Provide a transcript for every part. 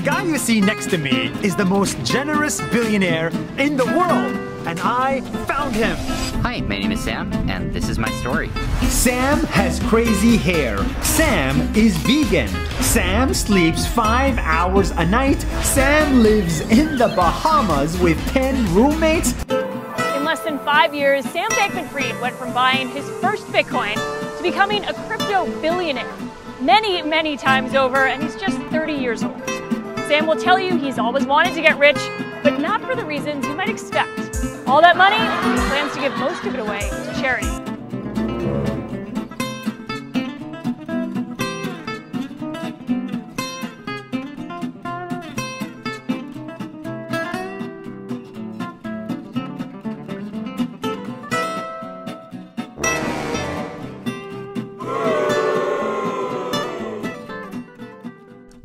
The guy you see next to me is the most generous billionaire in the world, and I found him. Hi, my name is Sam, and this is my story. Sam has crazy hair. Sam is vegan. Sam sleeps 5 hours a night. Sam lives in the Bahamas with 10 roommates. In less than 5 years, Sam Bankman-Fried went from buying his first Bitcoin to becoming a crypto billionaire. Many, many times over, and he's just 30 years old. Sam will tell you he's always wanted to get rich, but not for the reasons you might expect. All that money, he plans to give most of it away to charity.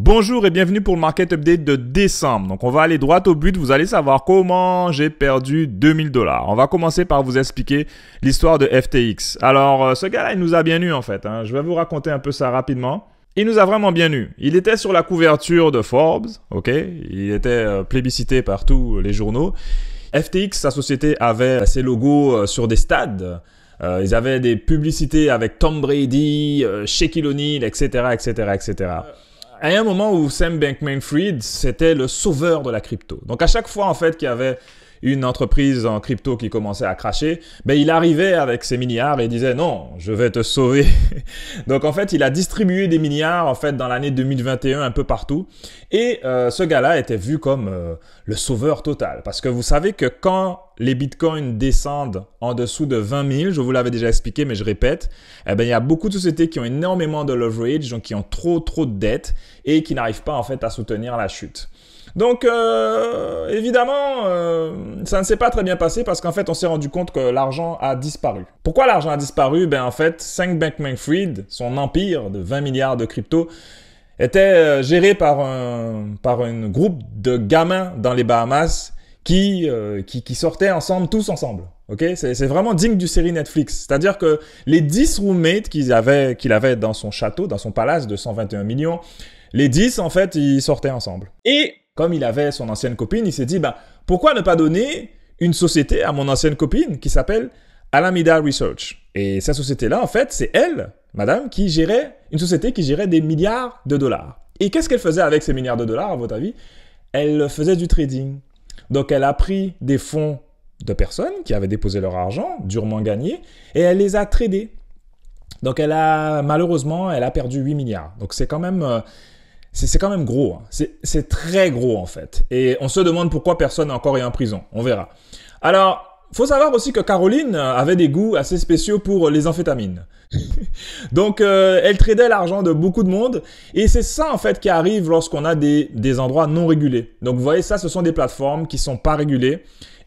Bonjour et bienvenue pour le Market Update de décembre. Donc on va aller droit au but, vous allez savoir comment j'ai perdu 2000 $. On va commencer par vous expliquer l'histoire de FTX. Alors ce gars-là, il nous a bien eu en fait. Je vais vous raconter un peu ça rapidement. Il nous a vraiment bien eu. Il était sur la couverture de Forbes, ok. Il était plébiscité par tous les journaux. FTX, sa société, avait ses logos sur des stades. Ils avaient des publicités avec Tom Brady, Shaquille O'Neal, etc., etc., etc. À un moment où Sam Bankman-Fried, c'était le sauveur de la crypto. Donc, à chaque fois, en fait, qu'il y avait une entreprise en crypto qui commençait à cracher, ben, il arrivait avec ses milliards et il disait « Non, je vais te sauver ». Donc, en fait, il a distribué des milliards, en fait, dans l'année 2021 un peu partout. Et ce gars-là était vu comme le sauveur total. Parce que vous savez que quand les bitcoins descendent en dessous de 20 000, je vous l'avais déjà expliqué, mais je répète, eh ben, il y a beaucoup de sociétés qui ont énormément de leverage, donc qui ont trop de dettes et qui n'arrivent pas, en fait, à soutenir la chute. Donc, évidemment, ça ne s'est pas très bien passé parce qu'en fait, on s'est rendu compte que l'argent a disparu. Pourquoi l'argent a disparu? Ben, en fait, Sam Bankman-Fried, son empire de 20 milliards de crypto, était géré par un groupe de gamins dans les Bahamas qui sortaient ensemble, tous ensemble. Okay? C'est vraiment digne du série Netflix. C'est-à-dire que les 10 roommates qu'il avait dans son château, dans son palace de 121 millions, les 10, en fait, ils sortaient ensemble. Et comme il avait son ancienne copine, il s'est dit, bah, pourquoi ne pas donner une société à mon ancienne copine qui s'appelle Alameda Research. Et cette société-là, en fait, c'est elle, madame, qui gérait une société qui gérait des milliards de dollars. Et qu'est-ce qu'elle faisait avec ces milliards de dollars, à votre avis? Elle faisait du trading. Donc, elle a pris des fonds de personnes qui avaient déposé leur argent, durement gagné, et elle les a tradés. Donc, malheureusement, elle a perdu 8 milliards. Donc, c'est quand même gros. Hein. C'est très gros, en fait. Et on se demande pourquoi personne n'est encore en prison. On verra. Alors, faut savoir aussi que Caroline avait des goûts assez spéciaux pour les amphétamines. Donc, elle tradait l'argent de beaucoup de monde. Et c'est ça, en fait, qui arrive lorsqu'on a des endroits non régulés. Donc, vous voyez, ça, ce sont des plateformes qui sont pas régulées.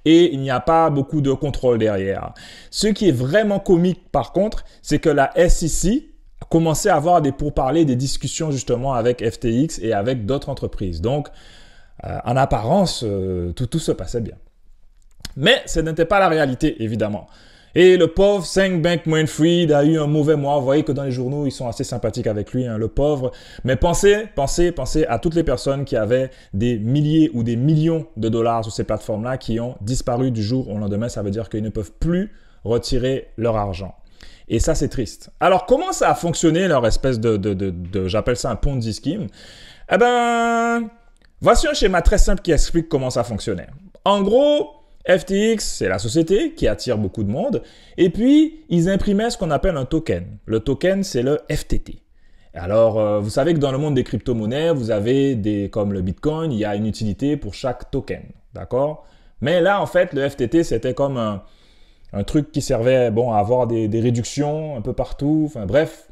Et il n'y a pas beaucoup de contrôle derrière. Ce qui est vraiment comique, par contre, c'est que la SEC a commencé à avoir des pourparlers, des discussions justement avec FTX et avec d'autres entreprises. Donc, en apparence, tout se passait bien. Mais ce n'était pas la réalité, évidemment. Et le pauvre Sam Bankman-Fried a eu un mauvais mois. Vous voyez que dans les journaux, ils sont assez sympathiques avec lui, hein, le pauvre. Mais pensez à toutes les personnes qui avaient des milliers ou des millions de dollars sur ces plateformes-là qui ont disparu du jour au lendemain. Ça veut dire qu'ils ne peuvent plus retirer leur argent. Et ça, c'est triste. Alors, comment ça a fonctionné, leur espèce j'appelle ça un Ponzi scheme? Eh ben, voici un schéma très simple qui explique comment ça fonctionnait. En gros, FTX, c'est la société qui attire beaucoup de monde. Et puis, ils imprimaient ce qu'on appelle un token. Le token, c'est le FTT. Alors, vous savez que dans le monde des crypto-monnaies, vous avez comme le Bitcoin, il y a une utilité pour chaque token. D'accord? Mais là, en fait, le FTT, c'était comme un truc qui servait à avoir des réductions un peu partout. Enfin, bref,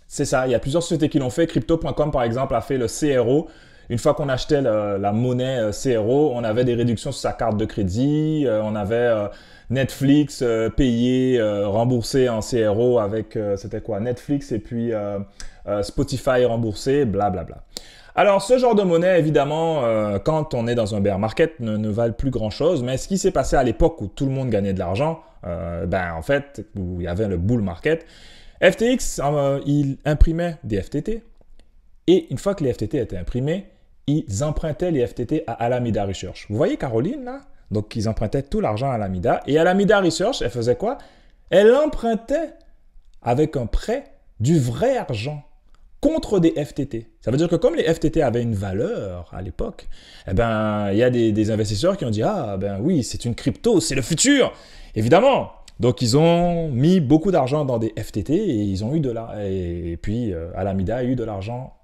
c'est ça. Il y a plusieurs sociétés qui l'ont fait. Crypto.com, par exemple, a fait le CRO. Une fois qu'on achetait la monnaie CRO, on avait des réductions sur sa carte de crédit. On avait Netflix payé, remboursé en CRO avec, c'était quoi? Netflix et puis Spotify remboursé, blablabla. Alors, ce genre de monnaie, évidemment, quand on est dans un bear market, ne valent plus grand-chose. Mais ce qui s'est passé à l'époque où tout le monde gagnait de l'argent, en fait, où il y avait le bull market, FTX, il imprimait des FTT. Et une fois que les FTT étaient imprimés, ils empruntaient les FTT à Alameda Research. Vous voyez Caroline là? Donc, ils empruntaient tout l'argent à Alameda. Et Alameda Research, elle faisait quoi? Elle empruntait avec un prêt du vrai argent contre des FTT. Ça veut dire que comme les FTT avaient une valeur à l'époque, eh ben, il y a des investisseurs qui ont dit « Ah, ben oui, c'est une crypto, c'est le futur !» Évidemment. Donc, ils ont mis beaucoup d'argent dans des FTT et ils ont eu de l'argent. Et puis, Alameda a eu de l'argent.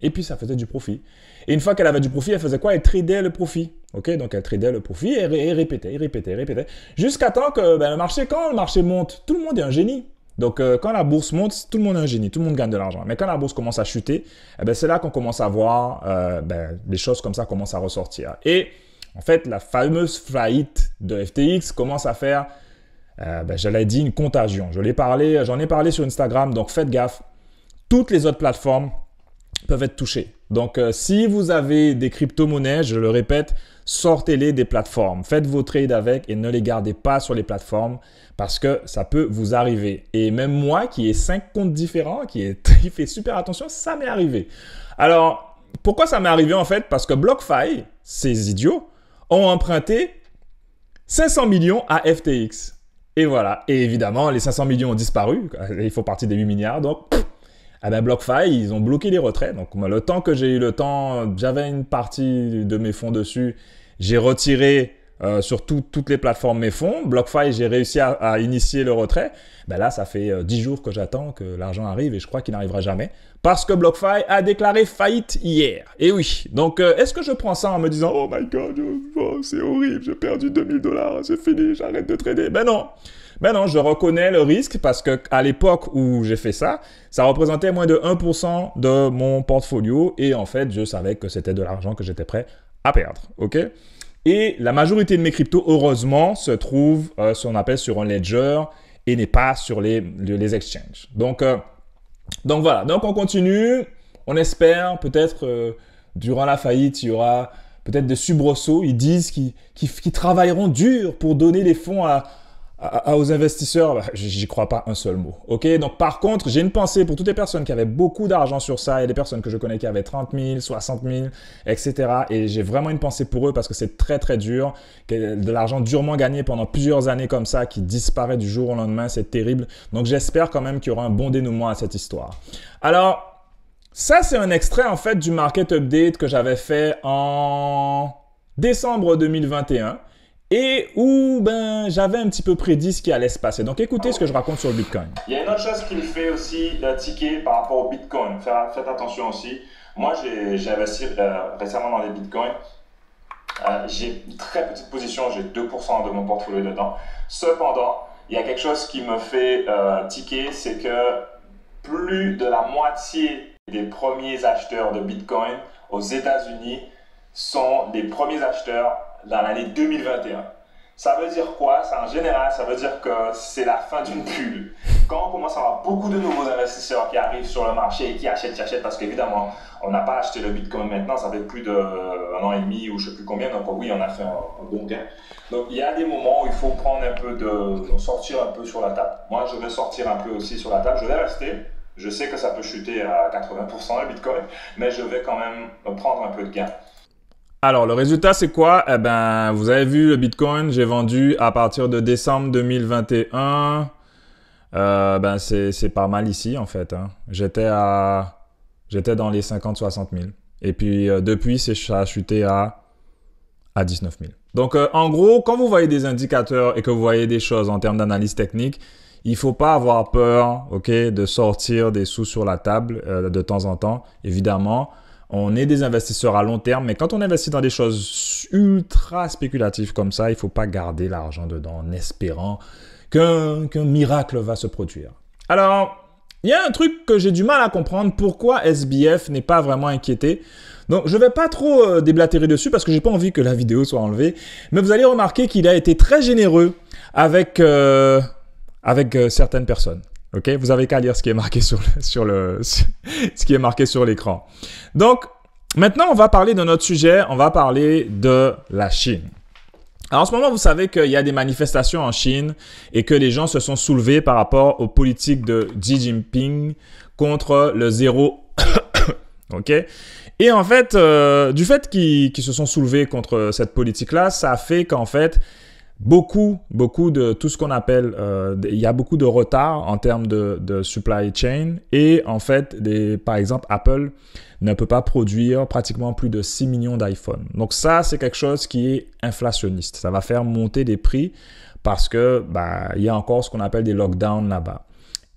Et puis, ça faisait du profit. Et une fois qu'elle avait du profit, elle faisait quoi? Elle tradait le profit. Okay? Donc, elle tradait le profit et répétait. Jusqu'à temps que quand le marché monte, tout le monde est un génie. Donc, quand la bourse monte, tout le monde est un génie, tout le monde gagne de l'argent. Mais quand la bourse commence à chuter, c'est là qu'on commence à voir des choses comme ça commencent à ressortir. Et en fait, la fameuse faillite de FTX commence à faire, je l'ai dit, une contagion. J'en ai parlé sur Instagram, donc faites gaffe. Toutes les autres plateformes peuvent être touchées. Donc, si vous avez des crypto-monnaies, je le répète, sortez-les des plateformes. Faites vos trades avec et ne les gardez pas sur les plateformes parce que ça peut vous arriver. Et même moi, qui ai 5 comptes différents, qui fait super attention, ça m'est arrivé. Alors, pourquoi ça m'est arrivé en fait? Parce que BlockFi, ces idiots, ont emprunté 500 millions à FTX. Et voilà. Et évidemment, les 500 millions ont disparu. Ils font partie des 8 milliards. Donc, BlockFi, ils ont bloqué les retraits. Donc, moi, le temps que j'ai eu le temps, j'avais une partie de mes fonds dessus. J'ai retiré sur toutes les plateformes mes fonds. BlockFi, j'ai réussi à initier le retrait. Là, ça fait 10 jours que j'attends que l'argent arrive et je crois qu'il n'arrivera jamais. Parce que BlockFi a déclaré faillite hier. Et oui. Donc, est-ce que je prends ça en me disant « Oh my God, c'est horrible, j'ai perdu 2000 $, c'est fini, j'arrête de trader. » Ben non. Ben non, je reconnais le risque parce qu'à l'époque où j'ai fait ça, ça représentait moins de 1% de mon portfolio et en fait, je savais que c'était de l'argent que j'étais prêt à perdre. OK? Et la majorité de mes cryptos, heureusement, se trouve sur un ledger et n'est pas sur les exchanges. Donc voilà, donc on continue. On espère peut-être durant la faillite, il y aura peut-être des soubresauts. Ils disent qu'ils travailleront dur pour donner les fonds aux investisseurs. J'y crois pas un seul mot. Ok. Donc par contre, j'ai une pensée pour toutes les personnes qui avaient beaucoup d'argent sur ça. Il y a des personnes que je connais qui avaient 30 000, 60 000, etc. Et j'ai vraiment une pensée pour eux parce que c'est très très dur. De l'argent durement gagné pendant plusieurs années comme ça qui disparaît du jour au lendemain, c'est terrible. Donc j'espère quand même qu'il y aura un bon dénouement à cette histoire. Alors, ça c'est un extrait en fait du market update que j'avais fait en décembre 2021. Et où j'avais un petit peu prédit ce qui allait se passer. Donc, écoutez ce que je raconte sur le Bitcoin. Il y a une autre chose qui me fait aussi tiquer par rapport au Bitcoin. Faites attention aussi. Moi, j'ai investi récemment dans les Bitcoins. J'ai une très petite position. J'ai 2% de mon portfolio dedans. Cependant, il y a quelque chose qui me fait tiquer. C'est que plus de la moitié des premiers acheteurs de Bitcoin aux États-Unis sont des premiers acheteurs dans l'année 2021. Ça veut dire quoi? En général, ça veut dire que c'est la fin d'une bulle. Quand on commence à avoir beaucoup de nouveaux investisseurs qui arrivent sur le marché et qui achètent, parce qu'évidemment, on n'a pas acheté le Bitcoin maintenant, ça fait plus d'1 an et demi ou je ne sais plus combien, donc oui, on a fait un bon gain. Donc il y a des moments où il faut prendre un peu sortir un peu sur la table. Moi, je vais sortir un peu aussi sur la table, je vais rester. Je sais que ça peut chuter à 80% le Bitcoin, mais je vais quand même prendre un peu de gain. Alors, le résultat, c'est quoi? Vous avez vu le Bitcoin, j'ai vendu à partir de décembre 2021. C'est pas mal ici, en fait. Hein. J'étais dans les 50-60 000. Et puis, depuis, ça a chuté à 19 000. Donc, en gros, quand vous voyez des indicateurs et que vous voyez des choses en termes d'analyse technique, il faut pas avoir peur, de sortir des sous sur la table de temps en temps, évidemment. On est des investisseurs à long terme, mais quand on investit dans des choses ultra spéculatives comme ça, il ne faut pas garder l'argent dedans en espérant qu'un miracle va se produire. Alors, il y a un truc que j'ai du mal à comprendre, pourquoi SBF n'est pas vraiment inquiété. Donc, je ne vais pas trop déblatérer dessus parce que je n'ai pas envie que la vidéo soit enlevée, mais vous allez remarquer qu'il a été très généreux avec certaines personnes. Ok, vous avez qu'à lire ce qui est marqué ce qui est marqué sur l'écran. Donc, maintenant, on va parler de notre sujet. On va parler de la Chine. Alors, en ce moment, vous savez qu'il y a des manifestations en Chine et que les gens se sont soulevés par rapport aux politiques de Xi Jinping contre le zéro OK? Et en fait, du fait qu'ils se sont soulevés contre cette politique-là, ça fait qu'en fait, beaucoup de tout ce qu'on appelle, il y a beaucoup de retard en termes de supply chain et en fait, par exemple, Apple ne peut pas produire pratiquement plus de 6 millions d'iPhone. Donc ça, c'est quelque chose qui est inflationniste. Ça va faire monter des prix parce que il y a encore ce qu'on appelle des lockdowns là-bas.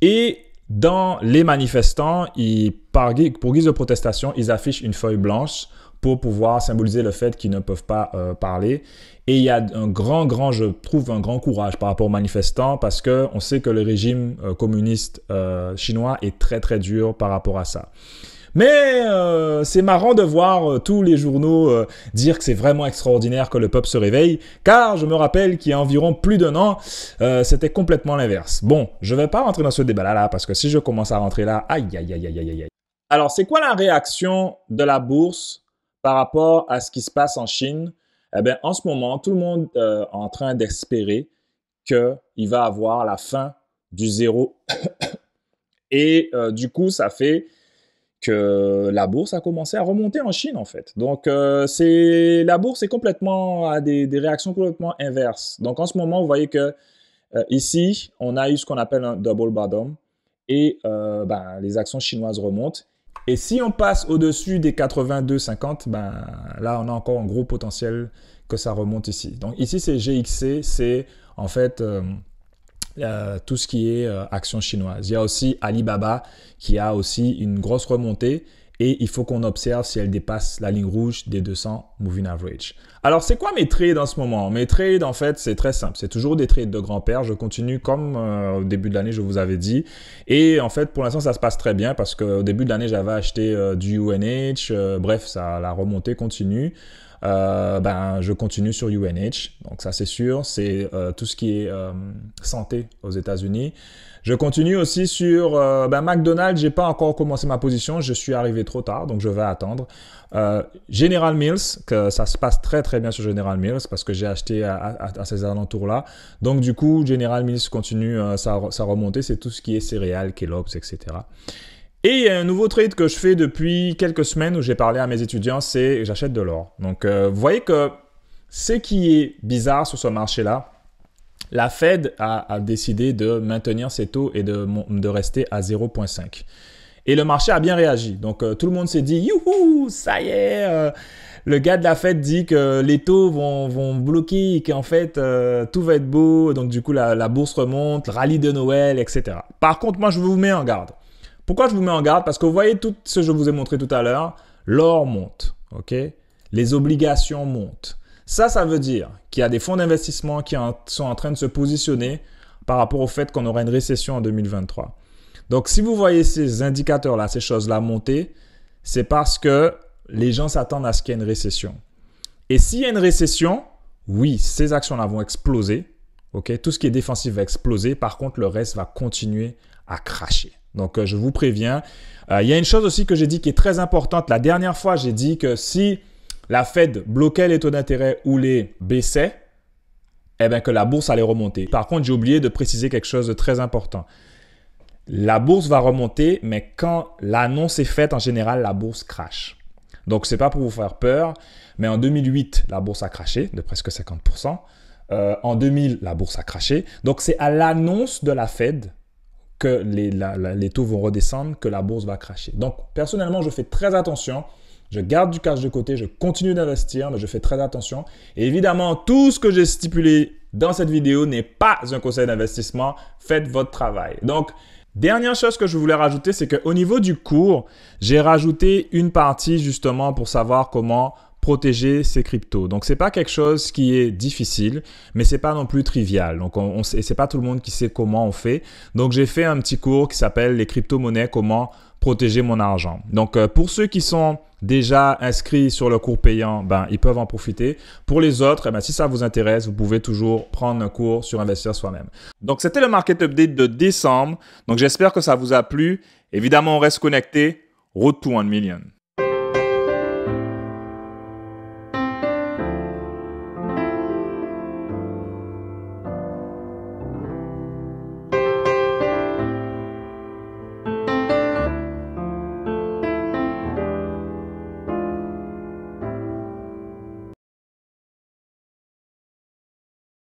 Et dans les manifestants, pour guise de protestation, ils affichent une feuille blanche pour pouvoir symboliser le fait qu'ils ne peuvent pas parler. Et il y a je trouve un grand courage par rapport aux manifestants parce qu'on sait que le régime communiste chinois est très très dur par rapport à ça. Mais c'est marrant de voir tous les journaux dire que c'est vraiment extraordinaire que le peuple se réveille, car je me rappelle qu'il y a environ plus d'un an, c'était complètement l'inverse. Bon, je ne vais pas rentrer dans ce débat-là, parce que si je commence à rentrer là, aïe, aïe, aïe, aïe, aïe, aïe. Alors, c'est quoi la réaction de la bourse par rapport à ce qui se passe en Chine? Eh bien, en ce moment, tout le monde est en train d'espérer qu'il va avoir la fin du zéro. Et du coup, ça fait que la bourse a commencé à remonter en Chine, en fait. Donc, la bourse est complètement à des réactions complètement inverses. Donc, en ce moment, vous voyez que ici, on a eu ce qu'on appelle un double bottom et les actions chinoises remontent. Et si on passe au-dessus des 82,50, là, on a encore un gros potentiel que ça remonte ici. Donc, ici, c'est GXC, c'est en fait tout ce qui est actions chinoises. Il y a aussi Alibaba qui a aussi une grosse remontée et il faut qu'on observe si elle dépasse la ligne rouge des 200 moving average. Alors, c'est quoi mes trades en ce moment? Mes trades, en fait, c'est très simple. C'est toujours des trades de grand-père. Je continue comme au début de l'année, je vous avais dit. Et en fait, pour l'instant, ça se passe très bien parce qu'au début de l'année, j'avais acheté du UNH. Bref, la remontée continue. Je continue sur UNH, donc ça c'est sûr, c'est tout ce qui est santé aux États-Unis. Je continue aussi sur McDonald's, j'ai pas encore commencé ma position, je suis arrivé trop tard, donc je vais attendre. General Mills, que ça se passe très très bien sur General Mills parce que j'ai acheté à ces alentours-là. Donc du coup, General Mills continue sa remontée, c'est tout ce qui est céréales, Kellogg's, etc. Et il y a un nouveau trade que je fais depuis quelques semaines où j'ai parlé à mes étudiants, c'est j'achète de l'or. Donc, vous voyez que ce qui est bizarre sur ce marché-là, la Fed a décidé de maintenir ses taux et de rester à 0,5. Et le marché a bien réagi. Donc, tout le monde s'est dit, youhou, ça y est, le gars de la Fed dit que les taux vont bloquer et qu'en fait, tout va être beau. Donc, du coup, la bourse remonte, rallye de Noël, etc. Par contre, moi, je vous mets en garde. Pourquoi je vous mets en garde? Parce que vous voyez tout ce que je vous ai montré tout à l'heure, l'or monte, ok? Les obligations montent. Ça veut dire qu'il y a des fonds d'investissement qui sont en train de se positionner par rapport au fait qu'on aura une récession en 2023. Donc, si vous voyez ces indicateurs-là, ces choses-là monter, c'est parce que les gens s'attendent à ce qu'il y ait une récession. Et s'il y a une récession, oui, ces actions-là vont exploser, ok? Tout ce qui est défensif va exploser. Par contre, le reste va continuer à cracher. Donc, je vous préviens. Il y a une chose aussi que j'ai dit qui est très importante. La dernière fois, j'ai dit que si la Fed bloquait les taux d'intérêt ou les baissait, que la bourse allait remonter. Par contre, j'ai oublié de préciser quelque chose de très important. La bourse va remonter, mais quand l'annonce est faite, en général, la bourse crache. Donc, ce n'est pas pour vous faire peur, mais en 2008, la bourse a craché de presque 50%. En 2000, la bourse a craché. Donc, c'est à l'annonce de la Fed que les taux vont redescendre, que la bourse va cracher. Donc, personnellement, je fais très attention. Je garde du cash de côté, je continue d'investir, mais je fais très attention. Et évidemment, tout ce que j'ai stipulé dans cette vidéo n'est pas un conseil d'investissement. Faites votre travail. Donc, dernière chose que je voulais rajouter, c'est qu'au niveau du cours, j'ai rajouté une partie justement pour savoir comment protéger ses cryptos. Donc, c'est pas quelque chose qui est difficile, mais c'est pas non plus trivial. Donc, c'est pas tout le monde qui sait comment on fait. Donc, j'ai fait un petit cours qui s'appelle les crypto-monnaies, comment protéger mon argent. Donc, pour ceux qui sont déjà inscrits sur le cours payant, ils peuvent en profiter. Pour les autres, si ça vous intéresse, vous pouvez toujours prendre un cours sur Investir Soi-même. Donc, c'était le Market Update de décembre. Donc, j'espère que ça vous a plu. Évidemment, on reste connecté. Road to 1 million.